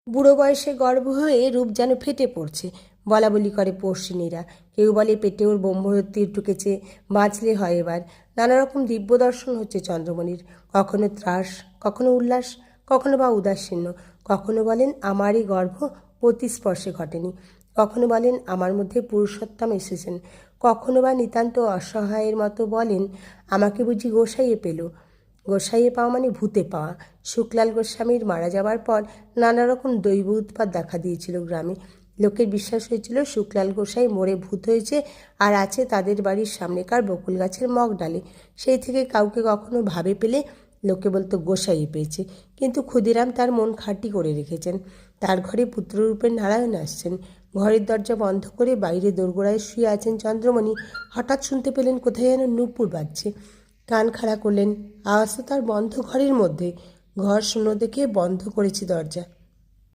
বুড়ো বয়সে গর্ভ হয়ে রূপ যেন ফেটে পড়ছে। বলা বলি করে পশ্চিনীরা। কেউ বলে পেটে ওর ব্রহ্মহত্যি ঢুকেছে, বাঁচলে হয় এবার। নানা রকম দিব্য দর্শন হচ্ছে চন্দ্রমণির। কখনো ত্রাস, কখনো উল্লাস, কখনো বা উদাসীন্য। কখনো বলেন আমারই গর্ভ পতিস্পর্শে ঘটেনি, কখনো বলেন আমার মধ্যে পুরুষোত্তম এসেছেন, কখনো বা নিতান্ত অসহায়ের মতো বলেন আমাকে বুঝি গোসাইয়ে পেল। গোসাইয়ে পাওয়া মানে ভূতে পাওয়া। শুকলাল গোস্বামীর মারা যাবার পর নানা রকম দৈব উৎপাত দেখা দিয়েছিল গ্রামে। লোকের বিশ্বাস হয়েছিল শুকলাল গোসাই মরে ভূত হয়েছে আর আছে তাদের বাড়ির সামনেকার বকুল গাছের মগ ডালে। সেই থেকে কাউকে কখনো ভাবে পেলে লোকে বলতো গোসাইয়ে পেয়েছে। কিন্তু ক্ষুদিরাম তার মন খাঁটি করে রেখেছেন। তার ঘরে পুত্ররূপের নারায়ণ আসছেন। ঘরের দরজা বন্ধ করে বাইরে দোরগোড়ায় শুয়ে আছেন চন্দ্রমণি। হঠাৎ শুনতে পেলেন কোথায় যেন নূপুর বাজছে। কান খাড়া করলেন, আওয়াজ তো তার বন্ধ ঘরের মধ্যে। ঘর শূন্য দেখে বন্ধ করেছি দরজা।